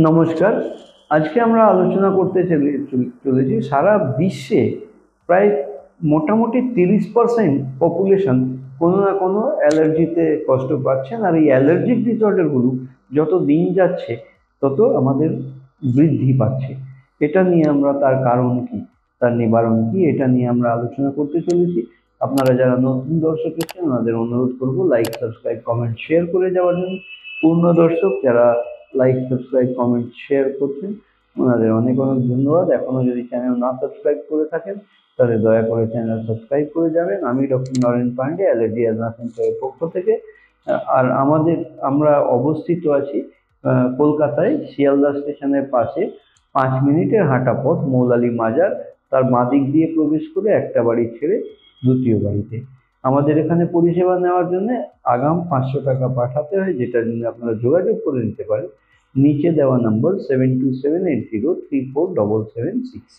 নমস্কার। আজকে আমরা আলোচনা করতে চলেছি সারা বিশ্বে প্রায় মোটামুটি 30% পপুলেশন কোনো না কোনো অ্যালার্জিতে কষ্ট পাচ্ছেন। আর এই অ্যালার্জিক ডিসঅর্ডারগুলো যত দিন যাচ্ছে তত আমাদের বৃদ্ধি পাচ্ছে। এটা নিয়ে আমরা তার কারণ কি, তার নিবারণ কি, এটা নিয়ে আমরা আলোচনা করতে চলেছি। আপনারা যারা নতুন দর্শক এসেছেন ওনাদের অনুরোধ করব লাইক, সাবস্ক্রাইব, কমেন্ট, শেয়ার করে যাওয়ার জন্য। পূর্ণ দর্শক যারা লাইক, সাবস্ক্রাইব, কমেন্ট, শেয়ার করছেন ওনাদের অনেক অনেক ধন্যবাদ। এখনো যদি চ্যানেল না সাবস্ক্রাইব করে থাকেন তাহলে দয়া করে চ্যানেল সাবস্ক্রাইব করে যাবেন। আমি doctor Naren Pandey, allergy asthma সেন্টারের পক্ষ থেকে। আর আমরা অবস্থিত আছি কলকাতায় শিয়ালদা স্টেশনের পাশে 5 মিনিটের হাঁটা পথ মৌলালী মাজার, তার বাঁদিক দিয়ে প্রবেশ করে একটা বাড়ি ছেড়ে দ্বিতীয় বাড়িতে। আমাদের এখানে পরিষেবা নেওয়ার জন্য আগাম 500 টাকা পাঠাতে হয়, যেটার জন্য আপনারা যোগাযোগ করে নিতে পারেন নিচে দেওয়া নম্বর 7278034776।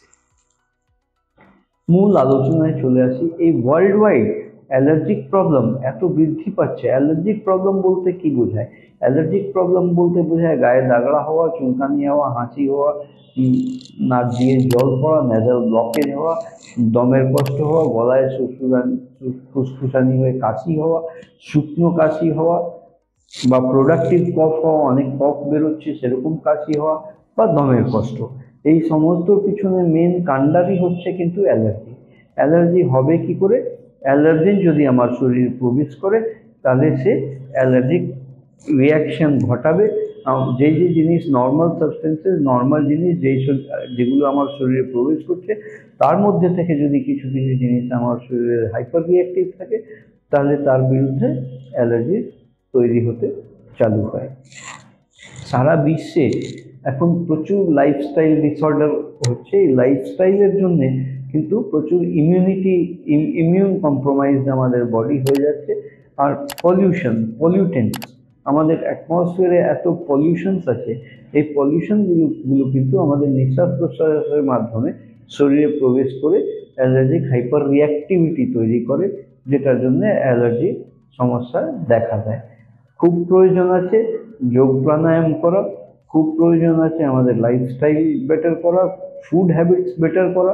মূল আলোচনায় চলে আসি। এই ওয়ার্ল্ড ওয়াইড অ্যালার্জিক প্রবলেম এত বৃদ্ধি পাচ্ছে। অ্যালার্জিক প্রবলেম বলতে কি বোঝায়? অ্যালার্জিক প্রবলেম বলতে বোঝায় গায়ে দাগড়া হওয়া, চুলকানি হওয়া, হাঁচি হওয়া, নাক দিয়ে জল পড়া, নেজাল ব্লকেজ হওয়া, দমের কষ্ট হওয়া, গলায় ফুসফুসানি হয়ে কাশি হওয়া, শুকনো কাশি হওয়া, বা প্রোডাক্টিভ কফ হওয়া, অনেক কফ বেরোচ্ছে সেরকম কাশি হওয়া, বা দমের কষ্ট। এই সমস্ত পিছনে মেন কাণ্ডারই হচ্ছে কিন্তু অ্যালার্জি। অ্যালার্জি হবে কি করে? অ্যালার্জেন যদি আমার শরীরে প্রবেশ করে তাহলে সে অ্যালার্জিক রিয়াকশন ঘটাবে। যে জিনিস নর্মাল সাবস্টেন্সেস, নর্মাল জিনিস যেগুলো আমার শরীরে প্রবেশ করছে তার মধ্যে থেকে যদি কিছু কিছু জিনিস আমার শরীরে হাইপার রিয়াক্টিভ থাকে তাহলে তার বিরুদ্ধে অ্যালার্জি তৈরি হতে চালু হয়। সারা বিশ্বে এখন প্রচুর লাইফস্টাইল ডিসঅর্ডার হচ্ছে। এই লাইফস্টাইলের জন্যে কিন্তু প্রচুর ইমিউন কম্প্রোমাইজ আমাদের বডি হয়ে যাচ্ছে। আর পলিউটেন্টস, আমাদের অ্যাটমসফিয়ারে এত পলিউশনস আছে, এই পলিউশনগুলো কিন্তু আমাদের নিঃশ্বাস প্রশ্বাসের মাধ্যমে শরীরে প্রবেশ করে অ্যালার্জিক হাইপার রিয়াক্টিভিটি তৈরি করে, যেটার জন্য অ্যালার্জির সমস্যা দেখা দেয়। খুব প্রয়োজন আছে যোগ প্রাণায়াম করা, খুব প্রয়োজন আছে আমাদের লাইফস্টাইল বেটার করা, ফুড হ্যাবিটস বেটার করা,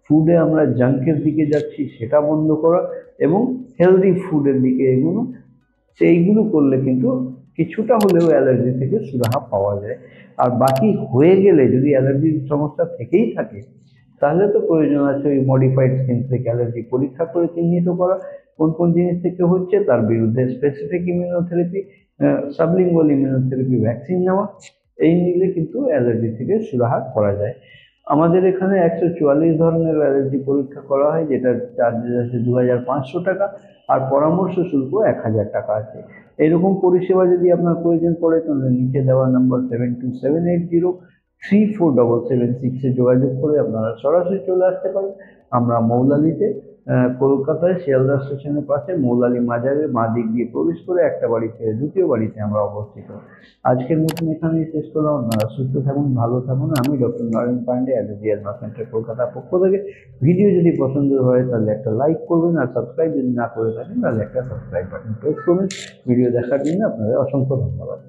ফুডে আমরা জাঙ্কের দিকে যাচ্ছি সেটা বন্ধ করা এবং হেলদি ফুডের দিকে এগুলো। সেইগুলো করলে কিন্তু কিছুটা হলেও অ্যালার্জি থেকে সুরাহা পাওয়া যায়। আর বাকি হয়ে গেলে যদি অ্যালার্জির সমস্যা থেকেই থাকে তাহলে তো প্রয়োজন আছে ওই মডিফাইড স্কিন থেকে অ্যালার্জি পরীক্ষা করে চিহ্নিত করা কোন কোন জিনিস থেকে হচ্ছে, তার বিরুদ্ধে specific immunotherapy, sublingual immunotherapy vaccine নেওয়া। এই নিলে কিন্তু অ্যালার্জি থেকে সুরাহা করা যায়। আমাদের এখানে 144 ধরনের অ্যালার্জি পরীক্ষা করা হয়, যেটার চার্জেস আছে 2500 টাকা, আর পরামর্শ শুল্ক 1000 টাকা আছে। এইরকম পরিষেবা যদি আপনার প্রয়োজন পড়ে তাহলে নিচে দেওয়া নম্বর 7278034776 যোগাযোগ করে আপনারা সরাসরি চলে আসতে পারেন। আমরা মৌলালীতে, কলকাতায় শিয়ালদা স্টেশনের পাশে মৌলালী মাজারের বাঁ দিক দিয়ে প্রবেশ করে একটা বাড়ি ছেড়ে দ্বিতীয় বাড়িতে আমরা অবস্থিত। আজকের মতন এখানেই শেষ করলাম। আপনারা সুস্থ থাকুন, ভালো থাকুন। আমি doctor Naren Pandey, allergy asthma centre কলকাতার পক্ষ থেকে। ভিডিও যদি পছন্দ হয় তাহলে একটা লাইক করবেন, আর সাবস্ক্রাইব যদি না করে থাকেন তাহলে একটা সাবস্ক্রাইব বাটন প্রেস করবেন। ভিডিও দেখার জন্য আপনাদের অসংখ্য ধন্যবাদ।